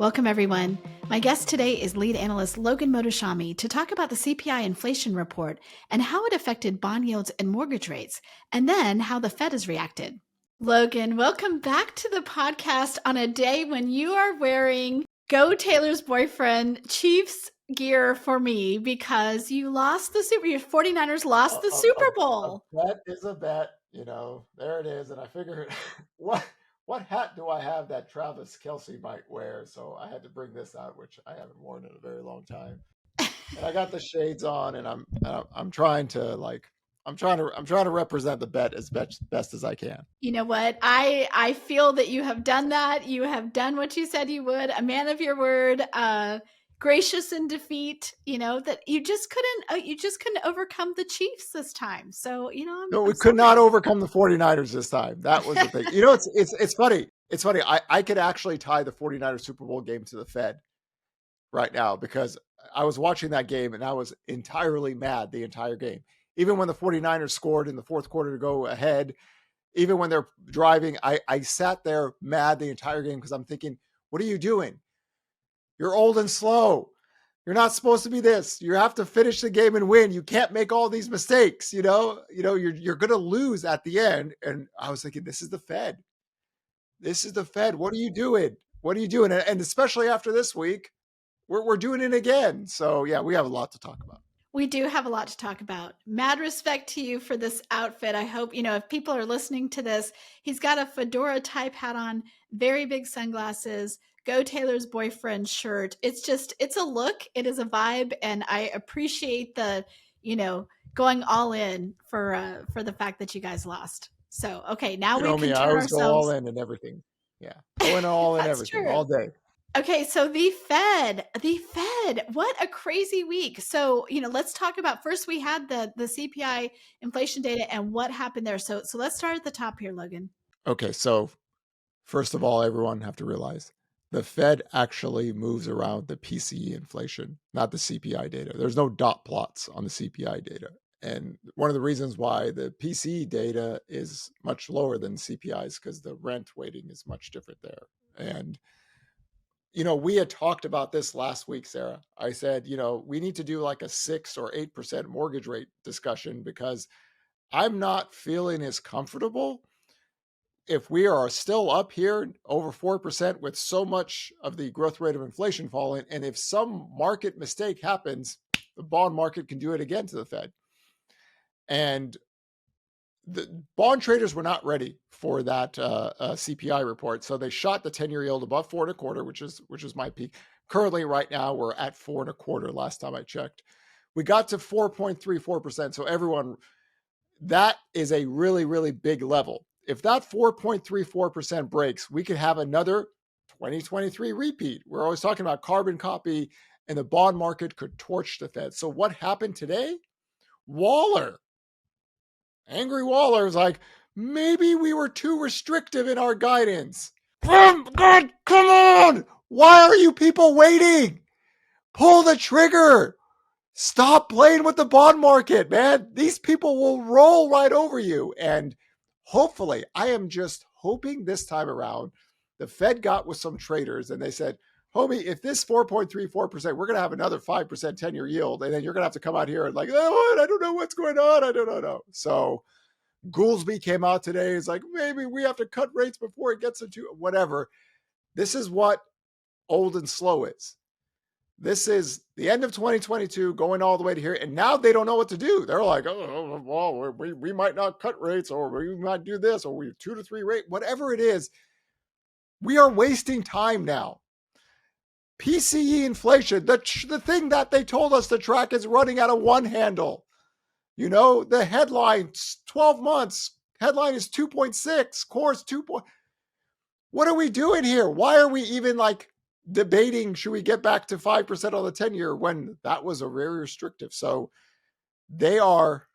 Welcome, everyone. My guest today is Lead Analyst Logan Mohtashami to talk about the CPI inflation report and how it affected bond yields and mortgage rates, and then how the Fed has reacted. Logan, welcome back to the podcast on a day when you are wearing Go Taylor's Boyfriend Chiefs gear for me because you lost the your 49ers lost the Super Bowl. A bet is a bet, there it is. And I figured, what hat do I have that Travis Kelce might wear? So I had to bring this out, which I haven't worn in a very long time. And I got the shades on, and I'm trying to represent the bet as best as I can. You know what? I feel that you have done that. You have done what you said you would. A man of your word. Gracious in defeat. That you just couldn't overcome the Chiefs this time. So we could not overcome the 49ers this time. That was the thing. It's funny. It's funny. I could actually tie the 49ers Super Bowl game to the Fed right now because I was watching that game and I was entirely mad the entire game. Even when the 49ers scored in the fourth quarter to go ahead, even when they're driving, I sat there mad the entire game because I'm thinking, what are you doing? You're old and slow. You're not supposed to be this. You have to finish the game and win. You can't make all these mistakes. You're going to lose at the end. And I was thinking, this is the Fed. This is the Fed. What are you doing? What are you doing? And especially after this week, we're doing it again. So yeah, we have a lot to talk about. We do have a lot to talk about. Mad respect to you for this outfit. I hope, if people are listening to this, he's got a fedora type hat on, very big sunglasses, Go Taylor's Boyfriend shirt. It's a look. It is a vibe. And I appreciate the, going all in for the fact that you guys lost. So, okay, now we can turn I always ourselves. Go all in and everything. Yeah. Going all in everything, all day. Okay, so the Fed, what a crazy week. So, let's talk about, first we had the CPI inflation data and what happened there. So let's start at the top here, Logan. Okay, so first of all, everyone have to realize the Fed actually moves around the PCE inflation, not the CPI data. There's no dot plots on the CPI data. And one of the reasons why the PCE data is much lower than CPI is because the rent weighting is much different there. And we had talked about this last week, Sarah. I said, we need to do like a 6 or 8% mortgage rate discussion because I'm not feeling as comfortable if we are still up here over 4% with so much of the growth rate of inflation falling. And if some market mistake happens, the bond market can do it again to the Fed. And the bond traders were not ready for that CPI report. So they shot the 10-year yield above 4.25, which is my peak. Currently, right now, we're at 4.25 last time I checked. We got to 4.34%. So everyone, that is a really, really big level. If that 4.34% breaks, we could have another 2023 repeat. We're always talking about carbon copy, and the bond market could torch the Fed. So what happened today? Angry Waller is like, maybe we were too restrictive in our guidance. God, come on! Why are you people waiting? Pull the trigger. Stop playing with the bond market, man. These people will roll right over you. And hopefully, I am just hoping this time around, the Fed got with some traders and they said, homie, if this 4.34%, we're going to have another 5% 10-year yield. And then you're going to have to come out here and like, oh, I don't know what's going on. I don't know. So Goolsby came out today. It's like, maybe we have to cut rates before it gets into whatever. This is what old and slow is. This is the end of 2022 going all the way to here. And now they don't know what to do. They're like, oh, well, we might not cut rates, or we might do this, or we 2 to 3 rate, whatever it is. We are wasting time now. PCE inflation, the thing that they told us to track, is running out of one handle. The headline, 12 months, headline is 2.6, core is 2. What are we doing here? Why are we even debating, should we get back to 5% on the 10-year when that was a very restrictive? So they are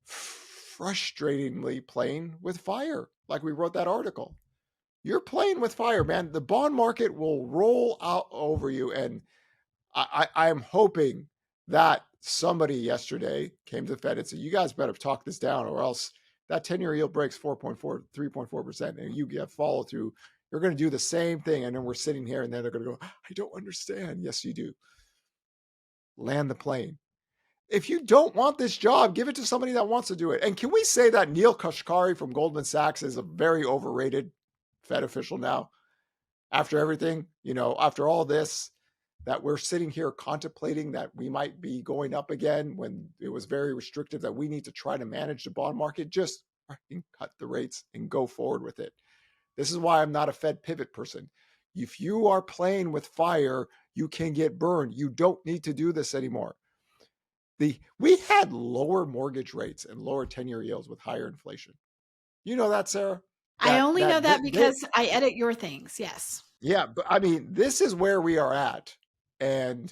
frustratingly playing with fire, like we wrote that article. You're playing with fire, man. The bond market will roll out over you. And I'm hoping that somebody yesterday came to the Fed and said, you guys better talk this down, or else that 10-year yield breaks 3.4%, and you get follow through. They're going to do the same thing. And then we're sitting here and then they're going to go, I don't understand. Yes, you do. Land the plane. If you don't want this job, give it to somebody that wants to do it. And can we say that Neil Kashkari from Goldman Sachs is a very overrated Fed official now? After everything, after all this, that we're sitting here contemplating that we might be going up again when it was very restrictive, that we need to try to manage the bond market, just cut the rates and go forward with it. This is why I'm not a Fed pivot person. If you are playing with fire, you can get burned. You don't need to do this anymore. We had lower mortgage rates and lower 10-year yields with higher inflation. You know that, Sarah? I only know that because I edit your things. Yes. Yeah, but I mean, this is where we are at. And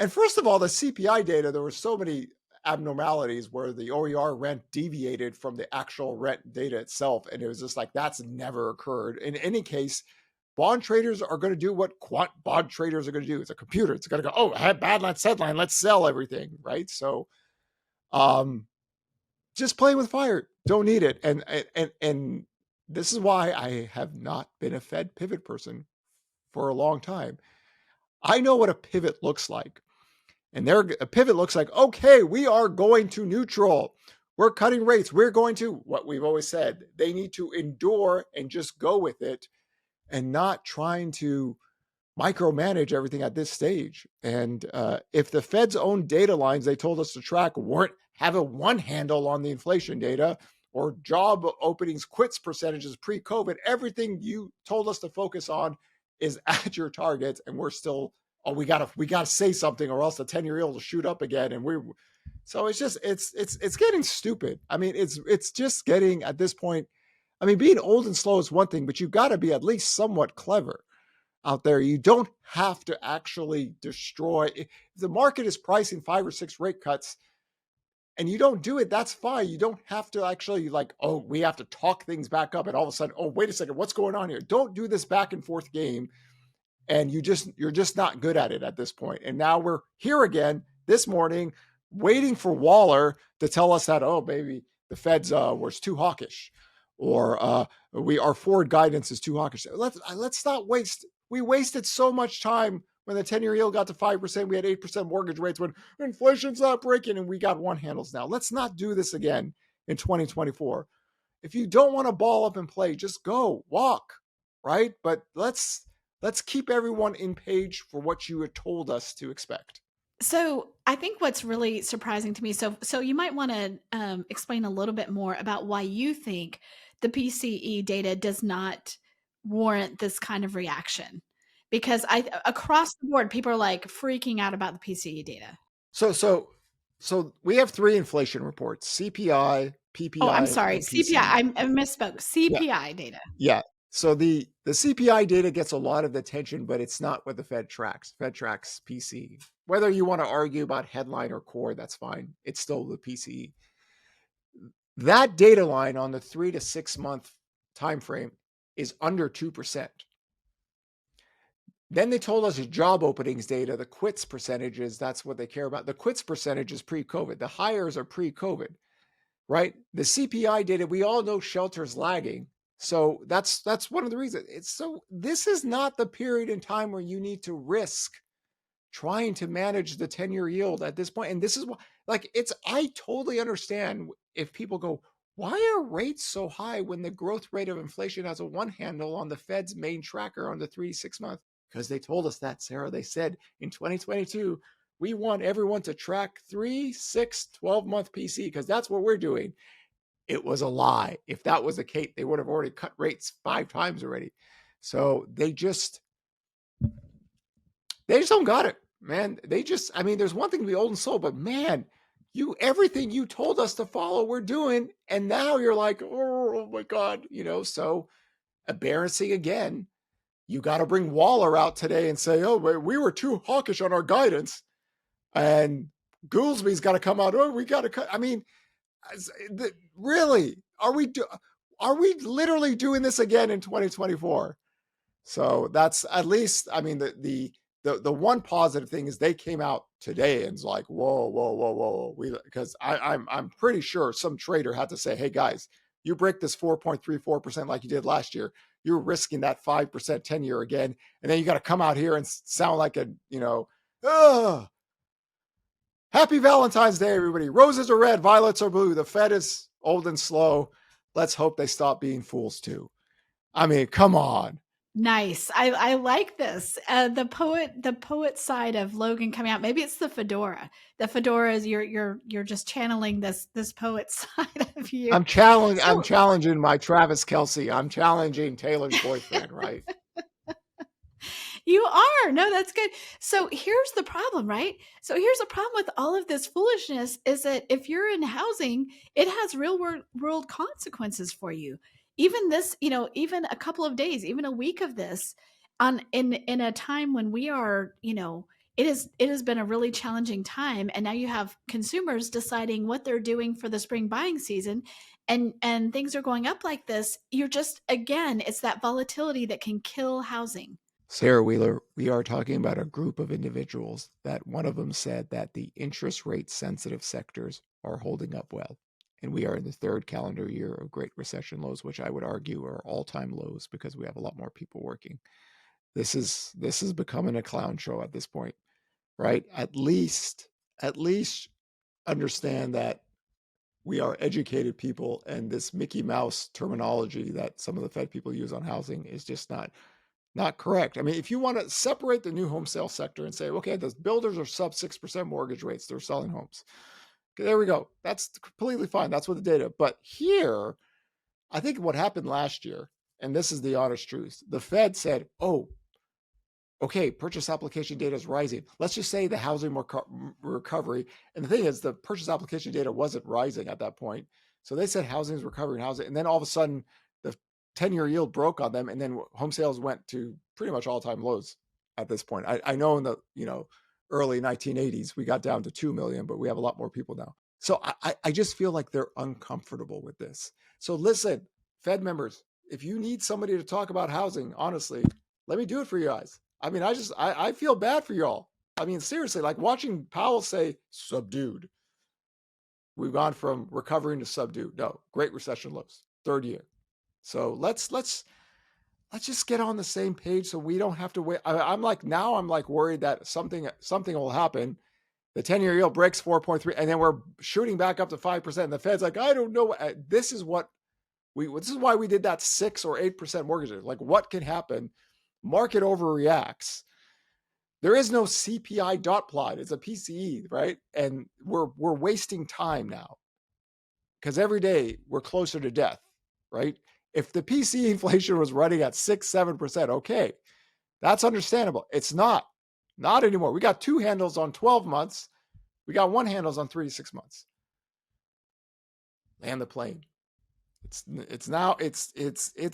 first of all, the CPI data, there were so many abnormalities where the OER rent deviated from the actual rent data itself. And it was just like, that's never occurred. In any case, bond traders are going to do what quant bond traders are going to do. It's a computer. It's going to go, oh, I had bad headline. Let's sell everything, right? So just play with fire. Don't need it. And this is why I have not been a Fed pivot person for a long time. I know what a pivot looks like. And a pivot looks like, okay, we are going to neutral. We're cutting rates. We're going to, what we've always said, they need to endure and just go with it and not trying to micromanage everything at this stage. And if the Fed's own data lines they told us to track weren't having one handle on the inflation data or job openings, quits percentages pre-COVID, everything you told us to focus on is at your targets, and we're still, we gotta say something or else the 10-year yield will shoot up again. And so it's just it's getting stupid. I mean, it's just getting, at this point, I mean, being old and slow is one thing, but you've got to be at least somewhat clever out there. You don't have to actually destroy. If the market is pricing 5 or 6 rate cuts and you don't do it, that's fine. You don't have to actually we have to talk things back up and all of a sudden, oh, wait a second, what's going on here? Don't do this back and forth game. And you're just not good at it at this point. And now we're here again this morning waiting for Waller to tell us that, oh, maybe the Fed's was too hawkish, or our forward guidance is too hawkish. Let's not waste. We wasted so much time when the 10-year yield got to 5%. We had 8% mortgage rates when inflation's not breaking, and we got one handles now. Let's not do this again in 2024. If you don't want to ball up and play, just go walk, right? But let's keep everyone in page for what you had told us to expect. So I think what's really surprising to me, so you might want to explain a little bit more about why you think the PCE data does not warrant this kind of reaction. Because across the board, people are freaking out about the PCE data. So we have 3 inflation reports: CPI, PPI. Oh, I'm sorry, CPI. I misspoke. CPI data. Yeah. So the CPI data gets a lot of attention, but it's not what the Fed tracks. Fed tracks PCE. Whether you want to argue about headline or core, that's fine. It's still the PCE. That data line on the 3 to 6 month time frame is under 2%. Then they told us job openings data, the quits percentages, that's what they care about. The quits percentage is pre-COVID. The hires are pre-COVID, right? The CPI data, we all know shelter's lagging. So that's one of the reasons. This is not the period in time where you need to risk trying to manage the 10-year yield at this point. And this is why, I totally understand if people go, why are rates so high when the growth rate of inflation has a one handle on the Fed's main tracker on the 3 to 6 month? Because they told us that, Sarah. They said in 2022, we want everyone to track 3, 6, 12-month PC because that's what we're doing. It was a lie. If that was the case, they would have already cut rates 5 times already. So they just don't got it, man. There's one thing to be old and slow, but man, everything you told us to follow, we're doing. And now you're like, oh my God, so embarrassing again. You got to bring Waller out today and say, oh, we were too hawkish on our guidance. And Goolsby's got to come out. Oh, we got to cut. I mean, really, are we literally doing this again in 2024? So that's at least, the one positive thing is they came out today and was like, whoa. Because I'm pretty sure some trader had to say, hey guys, You break this 4.34% like you did last year, you're risking that 5% 10-year again. And then you got to come out here and sound like a, happy Valentine's Day, everybody. Roses are red, violets are blue. The Fed is old and slow. Let's hope they stop being fools too. I mean, come on. Nice. I like this. The poet side of Logan coming out. Maybe it's the fedora. The fedora is you're just channeling this poet side of you. I'm challenging my Travis Kelce. I'm challenging Taylor's boyfriend, right? You are. No, that's good. So here's the problem, right? So here's the problem with all of this foolishness is that if you're in housing, it has real world consequences for you. Even this, even a couple of days, even a week of this in a time when we are, it has been a really challenging time. And now you have consumers deciding what they're doing for the spring buying season. And things are going up like this. You're just, again, it's that volatility that can kill housing. Sarah Wheeler, we are talking about a group of individuals that one of them said that the interest rate sensitive sectors are holding up well. And we are in the third calendar year of Great Recession lows, which I would argue are all-time lows because we have a lot more people working. This is becoming a clown show at this point, right? At least understand that we are educated people, and this Mickey Mouse terminology that some of the Fed people use on housing is just not correct. I mean, if you want to separate the new home sale sector and say, okay, the builders are sub 6% mortgage rates, they're selling homes. Okay, there we go. That's completely fine. That's what the data. But here, I think what happened last year, and this is the honest truth, the Fed said, oh, okay, purchase application data is rising. Let's just say the housing recovery. And the thing is, the purchase application data wasn't rising at that point. So they said housing is recovering, housing. And then all of a sudden, the 10-year yield broke on them. And then home sales went to pretty much all-time lows at this point. I know in the early 1980s, we got down to 2 million, but we have a lot more people now. So I just feel like they're uncomfortable with this. So listen, Fed members, if you need somebody to talk about housing, honestly, let me do it for you guys. I mean, I feel bad for y'all. I mean, seriously, like watching Powell say subdued. We've gone from recovering to subdued. No, Great Recession lows, third year. So let's just get on the same page so we don't have to wait. I'm like worried that something will happen. The 10-year yield breaks 4.3, and then we're shooting back up to 5%. And the Fed's like, I don't know. This is why we did that 6 or 8% mortgage. Like, what can happen? Market overreacts. There is no CPI dot plot. It's a PCE, right? And we're wasting time now because every day we're closer to death, right? If the PCE inflation was running at 6-7%, okay, that's understandable. It's not anymore. We got 2 handles on 12 months. We got 1 handles on 3 to 6 months. Land the plane. It's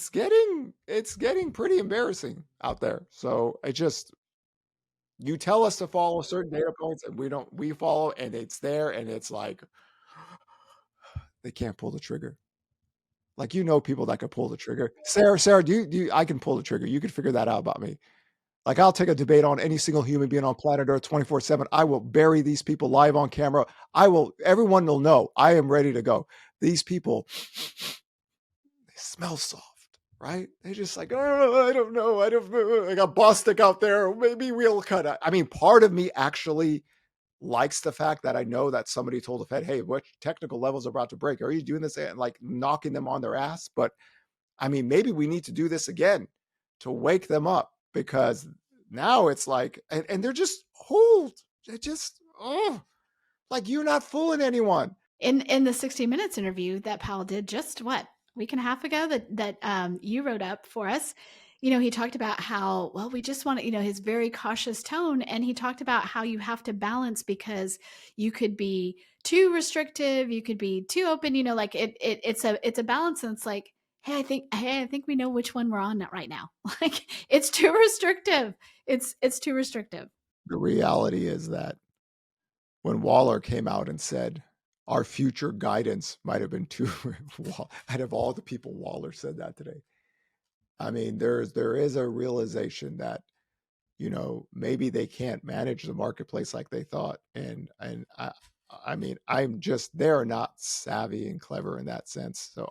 getting pretty embarrassing out there. So you tell us to follow certain data points and we follow, and it's there, and it's like they can't pull the trigger. Like, people that can pull the trigger. Sarah, do you I can pull the trigger. You can figure that out about me. Like, I'll take a debate on any single human being on planet Earth 24/7. I will bury these people live on camera. Everyone will know I am ready to go. These people, they smell soft, right? They just like, oh, I don't know. I got Bostic out there. Maybe we'll cut out. I mean, part of me actually likes the fact that I know that somebody told the Fed, hey, what technical levels are about to break? Are you doing this? And like knocking them on their ass. But I mean, maybe we need to do this again to wake them up, because now it's like, and they're just like, you're not fooling anyone. In the 60 Minutes interview that Powell did just a week and a half ago that you wrote up for us, he talked about how, well, we just want to, his very cautious tone. And he talked about how you have to balance, because you could be too restrictive, you could be too open, like it's a balance. And it's like, hey, I think we know which one we're on right now. Like, it's too restrictive. It's too restrictive. The reality is that when Waller came out and said our future guidance might have been too, out of all the people Waller said that today, I mean, there is a realization that, maybe they can't manage the marketplace like they thought. And I mean, they're not savvy and clever in that sense. So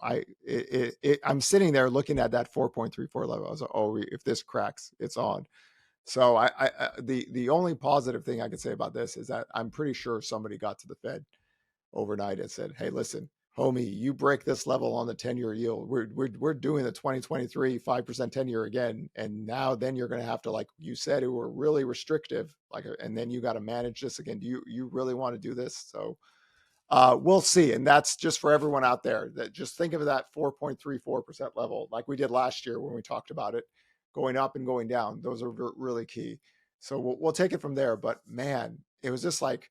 I'm sitting there looking at that 4.34 level. I was like, oh, if this cracks, it's on. So the only positive thing I could say about this is that I'm pretty sure somebody got to the Fed overnight and said, hey, listen, homie, you break this level on the 10-year yield. We're doing the 2023 5% 10-year again. And now then you're going to have to, like you said, it were really restrictive, and then you got to manage this again. Do you really want to do this? So we'll see. And that's just for everyone out there that just think of that 4.34% level, like we did last year when we talked about it, going up and going down. Those are really key. So we'll take it from there. But man, it was just like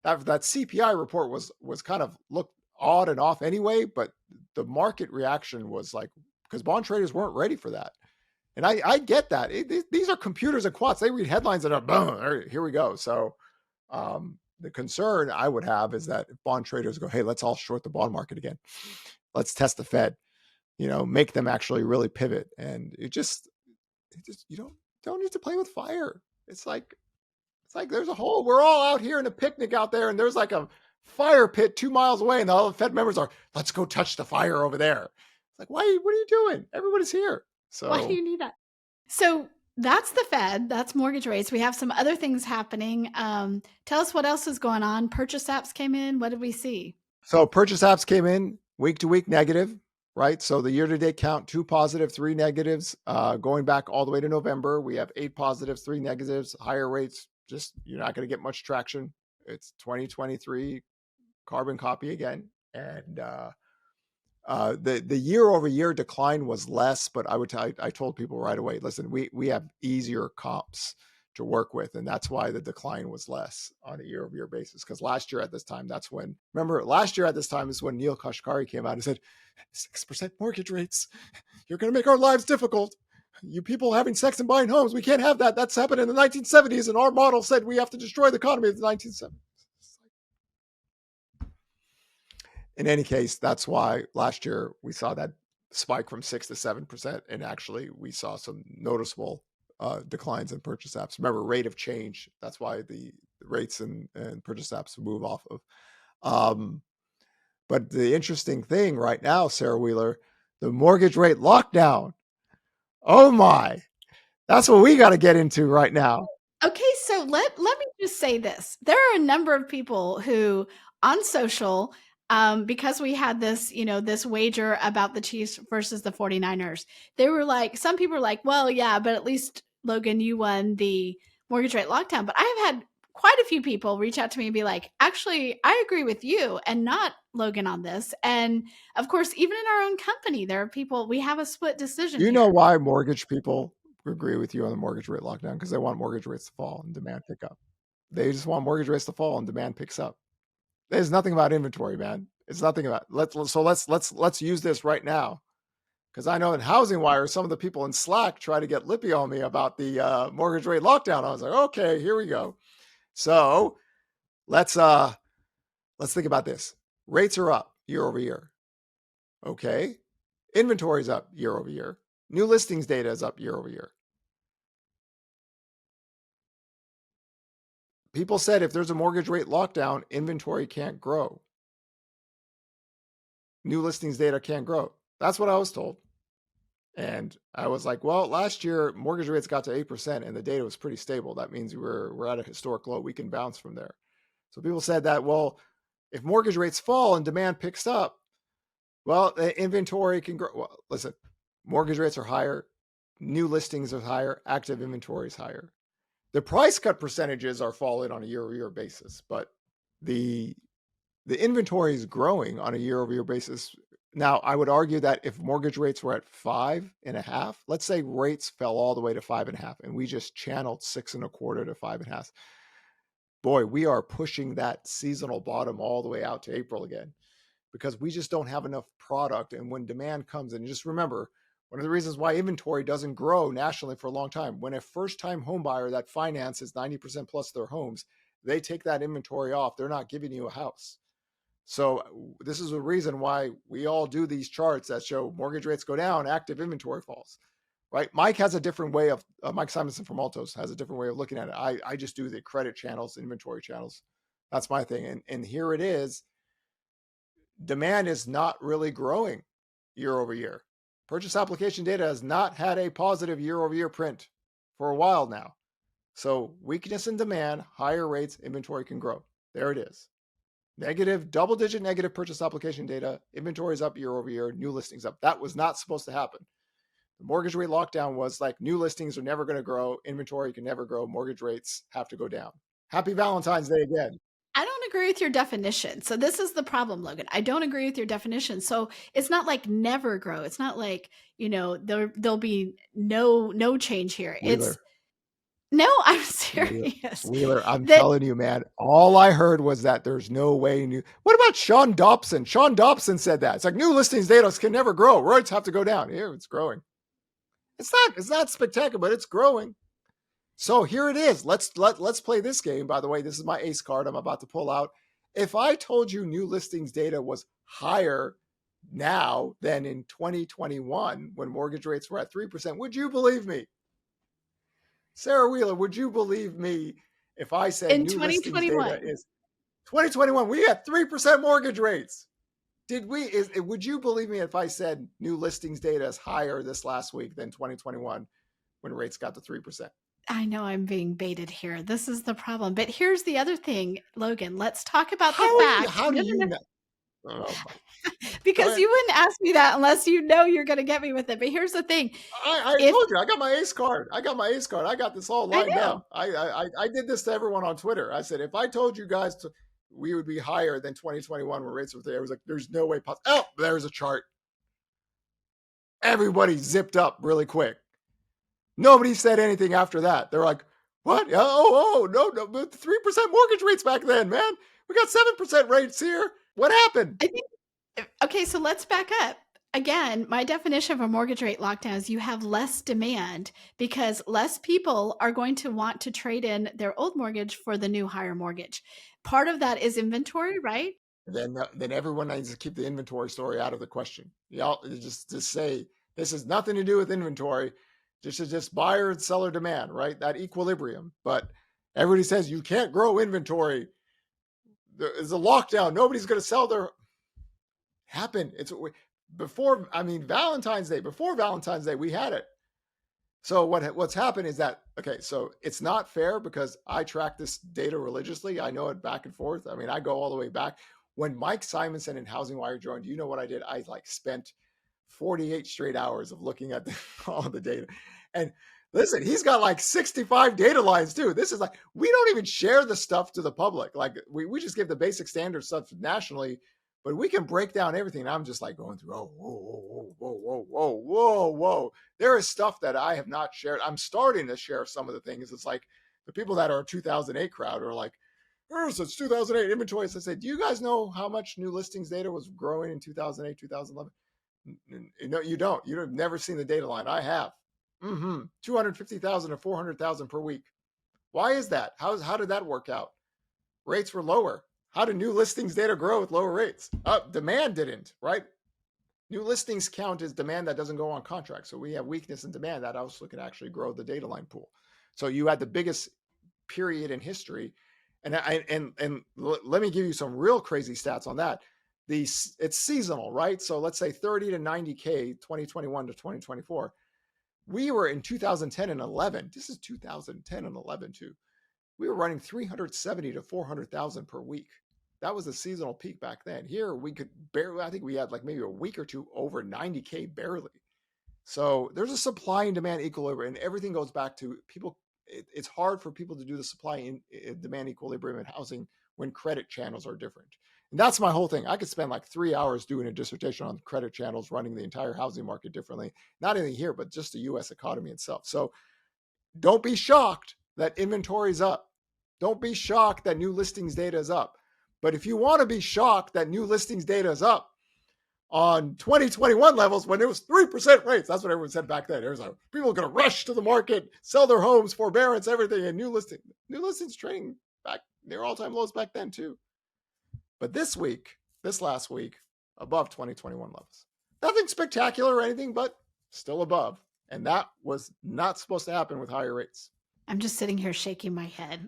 that CPI report was kind of looked odd and off anyway, but the market reaction was like, because bond traders weren't ready for that. And I get that. These are computers and quants. They read headlines and are boom, here we go. So the concern I would have is that if bond traders go, hey, let's all short the bond market again. Let's test the Fed, make them actually really pivot. And it just you don't need to play with fire. It's like there's a hole. We're all out here in a picnic out there, and there's like a fire pit 2 miles away, and all the Fed members are, let's go touch the fire over there. It's like, what are you doing? Everybody's here. So why do you need that? So that's the Fed. That's mortgage rates. We have some other things happening. Tell us what else is going on. Purchase apps came in. What did we see? So purchase apps came in week to week negative, right? So the year-to-date count, 2 positive, 3 negatives. Going back all the way to November, we have 8 positives, 3 negatives. Higher rates, just you're not going to get much traction. It's 2023 carbon copy again. And the year-over-year decline was less, but I told people right away, listen, we have easier comps to work with, and that's why the decline was less on a year-over-year basis. Because last year at this time, last year at this time is when Neil Kashkari came out and said, 6% mortgage rates, you're going to make our lives difficult. You people having sex and buying homes, we can't have that. That's happened in the 1970s, and our model said we have to destroy the economy of the 1970s. In any case, that's why last year we saw that spike from 6 to 7%, and actually we saw some noticeable declines in purchase apps. Remember, rate of change. That's why the rates and purchase apps move off of. But the interesting thing right now, Sarah Wheeler, the mortgage rate lockdown. Oh my, that's what we got to get into right now. Okay, so let me just say this. There are a number of people who on social, because we had this, this wager about the Chiefs versus the 49ers, they were like, some people were like, well, yeah, but at least, Logan, you won the mortgage rate lockdown. But I have had quite a few people reach out to me and be like, actually, I agree with you and not Logan on this. And of course, even in our own company, there are people, we have a split decision. You know why mortgage people agree with you on the mortgage rate lockdown? Because they want mortgage rates to fall and demand pick up. They just want mortgage rates to fall and demand picks up. There's nothing about inventory, man. It's nothing about let's use this right now. Because I know in HousingWire, some of the people in Slack try to get lippy on me about the mortgage rate lockdown. I was like, okay, here we go. So let's think about this. Rates are up year over year. Okay. Inventory is up year over year. New listings data is up year over year. People said if there's a mortgage rate lockdown, inventory can't grow. New listings data can't grow. That's what I was told. And I was like, well, last year mortgage rates got to 8% and the data was pretty stable. That means we're at a historic low. We can bounce from there. So people said that, well, if mortgage rates fall and demand picks up, well, the inventory can grow. Well, listen, mortgage rates are higher. New listings are higher. Active inventory is higher. The price cut percentages are falling on a year-over-year basis, but the inventory is growing on a year-over-year basis. Now, I would argue that if mortgage rates were at 5.5, let's say rates fell all the way to 5.5, and we just channeled 6.25 to 5.5. Boy, we are pushing that seasonal bottom all the way out to April again, because we just don't have enough product. And when demand comes, and just remember, one of the reasons why inventory doesn't grow nationally for a long time, when a first-time home buyer that finances 90% plus their homes, they take that inventory off. They're not giving you a house. So this is a reason why we all do these charts that show mortgage rates go down, active inventory falls, right? Mike has a different way of, Mike Simonson from Altos has a different way of looking at it. I just do the credit channels, inventory channels. That's my thing. And here it is. Demand is not really growing year over year. Purchase application data has not had a positive year over year print for a while now. So weakness in demand, higher rates, inventory can grow. There it is. Negative, double-digit negative purchase application data, inventory is up year over year, new listings up. That was not supposed to happen. The mortgage rate lockdown was like new listings are never going to grow, inventory can never grow, mortgage rates have to go down. Happy Valentine's Day again. I don't agree with your definition. So this is the problem, Logan. I don't agree with your definition. So it's not like never grow. It's not like, there'll be no change here. Wheeler. No, I'm serious. Wheeler, I'm telling you, man, all I heard was that there's no way new. What about Sean Dobson? Sean Dobson said that. It's like new listings data can never grow. Rates have to go down. Here, it's growing. It's not spectacular, but it's growing. So here it is. Let's play this game. By the way, this is my ace card I'm about to pull out. If I told you new listings data was higher now than in 2021 when mortgage rates were at 3%, would you believe me? Sarah Wheeler, would you believe me if I said in new 2021 listings data is 2021? We had 3% mortgage rates. Would you believe me if I said new listings data is higher this last week than 2021 when rates got to 3%? I know I'm being baited here. This is the problem. But here's the other thing, Logan. Let's talk about the fact. How do you know? Oh, because you wouldn't ask me that unless you know you're going to get me with it. But here's the thing. I told you, I got my ace card. I got this all lined up. I did this to everyone on Twitter. I said, if I told you guys we would be higher than 2021 when rates were there, I was like, there's no way possible. Oh, there's a chart. Everybody zipped up really quick. Nobody said anything after that. They're like, what? No, 3% mortgage rates back then, man. We got 7% rates here. What happened? Okay, so let's back up. Again, my definition of a mortgage rate lockdown is you have less demand because less people are going to want to trade in their old mortgage for the new higher mortgage. Part of that is inventory, right? Then everyone needs to keep the inventory story out of the question. Y'all just say this has nothing to do with inventory. This is just buyer and seller demand, right? That equilibrium. But everybody says you can't grow inventory. There's a lockdown. Nobody's going to sell their. Happened. It's before. I mean, Valentine's Day. Before Valentine's Day, we had it. So what's happened is that so it's not fair because I track this data religiously. I know it back and forth. I mean, I go all the way back. When Mike Simonson and HousingWire joined, you know what I did? I spent 48 straight hours of looking at all the data. And listen, he's got 65 data lines too. This is we don't even share the stuff to the public. We just give the basic standard stuff nationally, but we can break down everything. And I'm just going through, whoa. There is stuff that I have not shared. I'm starting to share some of the things. It's the people that are 2008 crowd are like, it's 2008 inventory. So I said, do you guys know how much new listings data was growing in 2008, 2011? No, you don't. You've never seen the data line. I have. 250,000 to 400,000 per week. Why is that? How did that work out? Rates were lower. How did new listings data grow with lower rates? Demand didn't, right? New listings count as demand that doesn't go on contract. So we have weakness in demand that also can actually grow the data line pool. So you had the biggest period in history. And let me give you some real crazy stats on that. It's seasonal, right? So let's say 30 to 90K, 2021 to 2024. We were in 2010 and 11. This is 2010 and 11 too. We were running 370 to 400,000 per week. That was a seasonal peak back then. Here we could barely, I think we had maybe a week or two over 90K barely. So there's a supply and demand equilibrium, and everything goes back to people. It's hard for people to do the supply and demand equilibrium in housing when credit channels are different. And that's my whole thing. I could spend 3 hours doing a dissertation on credit channels, running the entire housing market differently. Not only here, but just the U.S. economy itself. So don't be shocked that inventory is up. Don't be shocked that new listings data is up. But if you want to be shocked that new listings data is up on 2021 levels when it was 3% rates, that's what everyone said back then. It was people are going to rush to the market, sell their homes, forbearance, everything, and new listings trading back near all-time lows back then too. But this last week, above 2021 levels. Nothing spectacular or anything, but still above. And that was not supposed to happen with higher rates. I'm just sitting here shaking my head.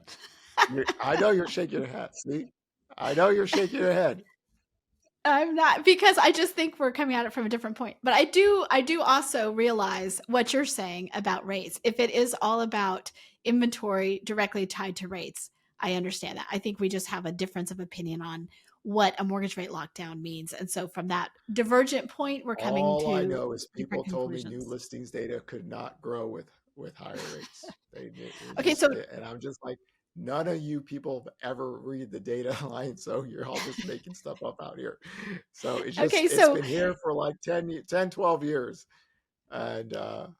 I know you're shaking your head. See, I know you're shaking your head. I'm not, because I just think we're coming at it from a different point. But I do also realize what you're saying about rates. If it is all about inventory directly tied to rates, I understand that. I think we just have a difference of opinion on what a mortgage rate lockdown means. And so from that divergent point, we're coming All I to know is people different told me new conclusions. listings data could not grow with higher rates. They Okay, just, so and I'm just like, none of you people ever read the data line, so you're all just making stuff up out here. So okay, it's so been here for like 12 years. And and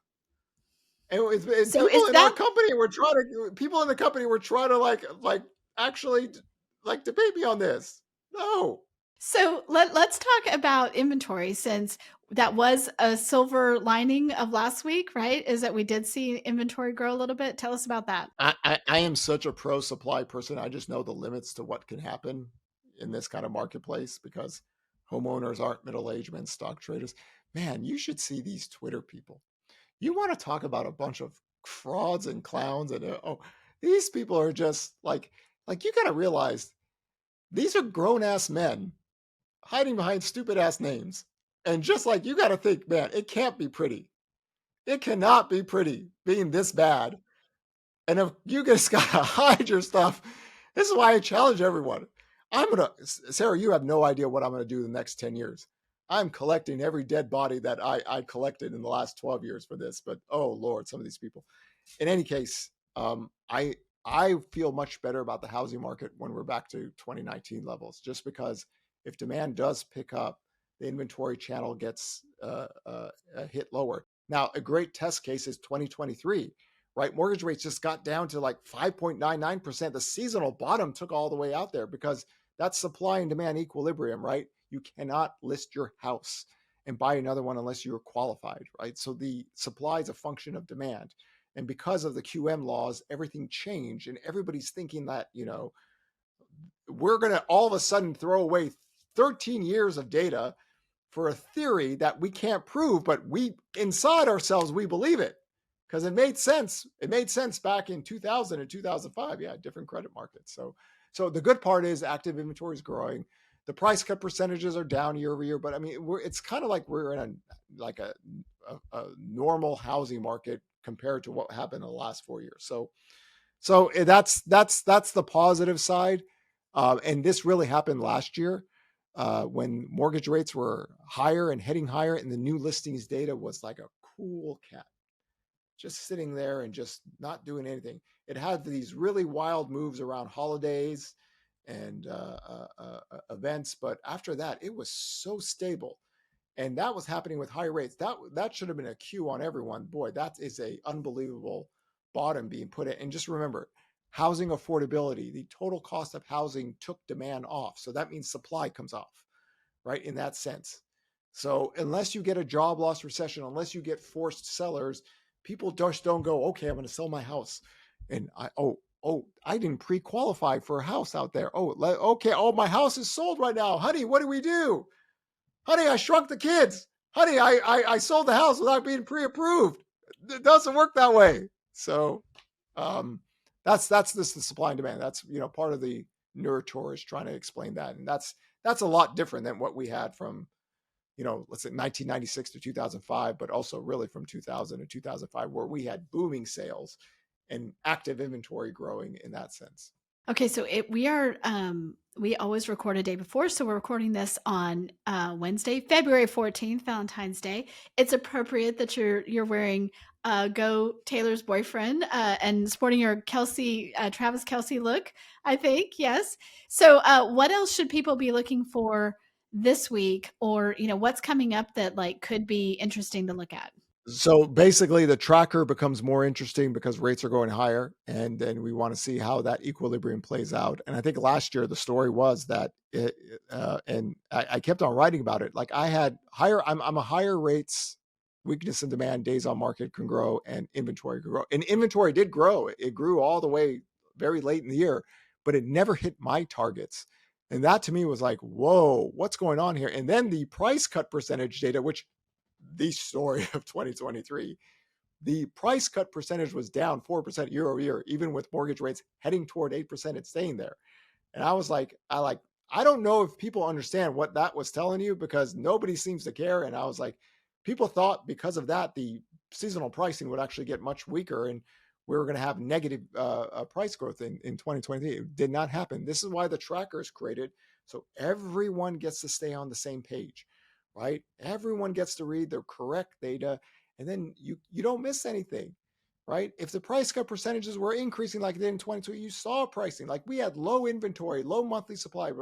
so people is in our that company were trying to people in the company were trying to like actually like debate me on this. No. So let's talk about inventory, since that was a silver lining of last week, right? Is that we did see inventory grow a little bit. Tell us about that. I am such a pro supply person. I just know the limits to what can happen in this kind of marketplace because homeowners aren't middle-aged men, stock traders. Man, you should see these Twitter people. You want to talk about a bunch of frauds and clowns and these people are just like you got to realize these are grown-ass men hiding behind stupid-ass names. And just like you got to think, man, it can't be pretty. It cannot be pretty being this bad. And if you just gotta hide your stuff, this is why I challenge everyone. Sarah, you have no idea what I'm gonna do in the next 10 years. I'm collecting every dead body that I collected in the last 12 years for this. But oh Lord, some of these people. In any case, I feel much better about the housing market when we're back to 2019 levels, just because if demand does pick up, the inventory channel gets hit lower. Now, a great test case is 2023, right? Mortgage rates just got down to like 5.99%. The seasonal bottom took all the way out there because that's supply and demand equilibrium, right? You cannot list your house and buy another one unless you're qualified, right? So the supply is a function of demand. And because of the QM laws, everything changed. And everybody's thinking that, we're going to all of a sudden throw away 13 years of data for a theory that we can't prove, but we inside ourselves, we believe it because it made sense. It made sense back in 2000 and 2005. Yeah, different credit markets. So the good part is active inventory is growing. The price cut percentages are down year over year, but I mean, it's kind of like we're in a normal housing market compared to what happened in the last 4 years. So that's the positive side. And this really happened last year when mortgage rates were higher and heading higher, and the new listings data was like a cool cat, just sitting there and just not doing anything. It had these really wild moves around holidays and events, but after that, it was so stable. And that was happening with high rates. That should have been a cue on everyone. Boy, that is a unbelievable bottom being put in. And just remember, housing affordability, the total cost of housing took demand off. So that means supply comes off, right? In that sense. So unless you get a job loss recession, unless you get forced sellers, people just don't go, okay, I'm going to sell my house. And I didn't pre-qualify for a house out there. Okay. Oh, my house is sold right now. Honey, what do we do? Honey, I shrunk the kids. Honey, I sold the house without being pre-approved. It doesn't work that way. So that's this the supply and demand. That's part of the Neurotour is trying to explain that, and that's a lot different than what we had from let's say 1996 to 2005, but also really from 2000 to 2005, where we had booming sales and active inventory growing in that sense. Okay, so we always record a day before, so we're recording this on Wednesday, February 14th, Valentine's Day. It's appropriate that you're wearing Go Taylor's boyfriend and sporting your Travis Kelce look, I think. Yes. So what else should people be looking for this week, or what's coming up that could be interesting to look at? So basically, the tracker becomes more interesting because rates are going higher, and then we want to see how that equilibrium plays out. And I think last year the story was that, and I kept on writing about it. Like I had higher, I'm a higher rates, weakness in demand, days on market can grow, and inventory can grow. And inventory did grow. It grew all the way very late in the year, but it never hit my targets. And that to me was like, whoa, what's going on here? And then the price cut percentage data, which the story of 2023, the price cut percentage was down 4% year over year, even with mortgage rates heading toward 8% and staying there. And I was like, I don't know if people understand what that was telling you, because nobody seems to care. And I was like, people thought because of that, the seasonal pricing would actually get much weaker and we were going to have negative price growth in 2023. It did not happen. This is why the tracker is created, so everyone gets to stay on the same page, right? Everyone gets to read the correct data, and then you don't miss anything, right? If the price cut percentages were increasing like they did in 22, you saw pricing. Like we had low inventory, low monthly supply,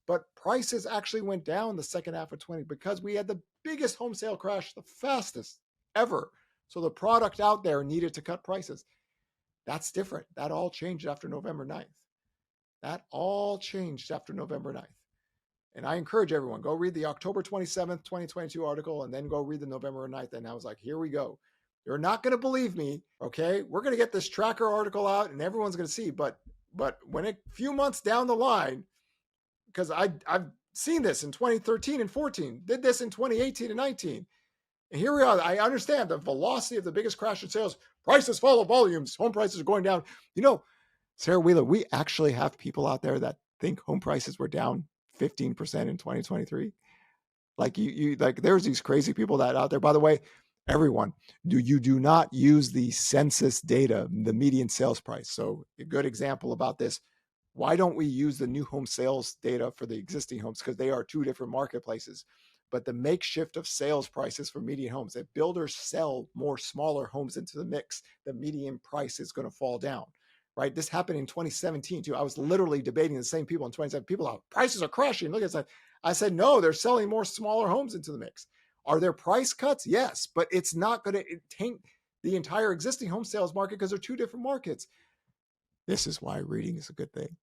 but prices actually went down the second half of 20 because we had the biggest home sale crash, the fastest ever. So the product out there needed to cut prices. That's different. That all changed after November 9th. That all changed after November 9th. And I encourage everyone, go read the October 27th, 2022 article, and then go read the November 9th. And I was like, here we go. You're not going to believe me, okay? We're going to get this tracker article out and everyone's going to see. But when a few months down the line, because I've seen this in 2013 and 14, did this in 2018 and 19. And here we are. I understand the velocity of the biggest crash in sales. Prices follow volumes. Home prices are going down. You know, Sarah Wheeler, we actually have people out there that think home prices were down 15% in 2023. Like you like there's these crazy people that out there. By the way, everyone, you do not use the census data, the median sales price. So a good example about this. Why don't we use the new home sales data for the existing homes? Because they are two different marketplaces. But the makeshift of sales prices for median homes, if builders sell more smaller homes into the mix, the median price is going to fall down, right? This happened in 2017 too. I was literally debating the same people in 2017. People are, prices are crashing. Look at that. I said, no, they're selling more smaller homes into the mix. Are there price cuts? Yes, but it's not going to taint the entire existing home sales market because they're two different markets. This is why reading is a good thing.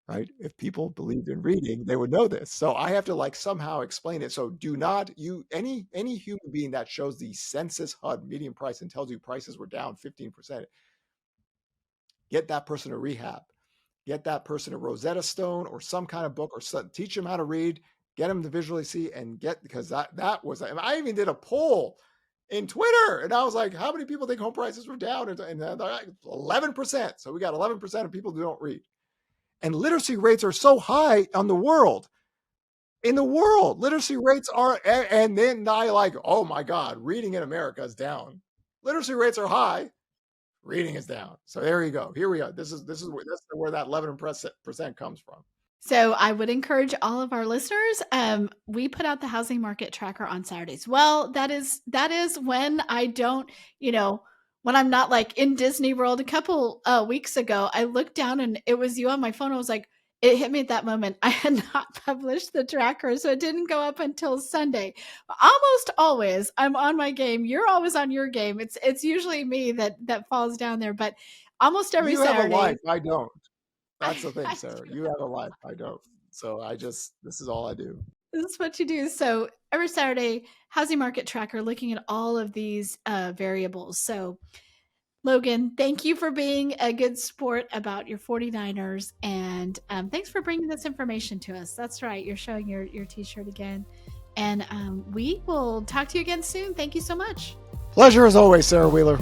Right? If people believed in reading, they would know this. So I have to like somehow explain it. So do not any human being that shows the census HUD median price and tells you prices were down 15%, get that person a rehab, get that person a Rosetta Stone or some kind of book, or teach them how to read, get them to visually see, and because that was, and I even did a poll in Twitter and I was like, how many people think home prices were down? And they're like 11%. So we got 11% of people who don't read. And literacy rates are so high on the world. In the world, literacy rates are, and then I like, oh my God, reading in America is down. Literacy rates are high, reading is down. So there you go. Here we are. This is where that 11% comes from. So I would encourage all of our listeners. We put out the housing market tracker on Saturdays. Well, that is when I don't, when I'm not like in Disney World. A couple weeks ago, I looked down and it was you on my phone. I was like, it hit me at that moment. I had not published the tracker, so it didn't go up until Sunday. Almost always, I'm on my game. You're always on your game. It's usually me that falls down there, but almost every Saturday. You have a life. I don't. That's the thing, Sarah. You have a life. I don't. So this is all I do. This is what you do. So every Saturday, housing market tracker, looking at all of these variables. So Logan, thank you for being a good sport about your 49ers. And thanks for bringing this information to us. That's right. You're showing your t-shirt again. And we will talk to you again soon. Thank you so much. Pleasure as always, Sarah Wheeler.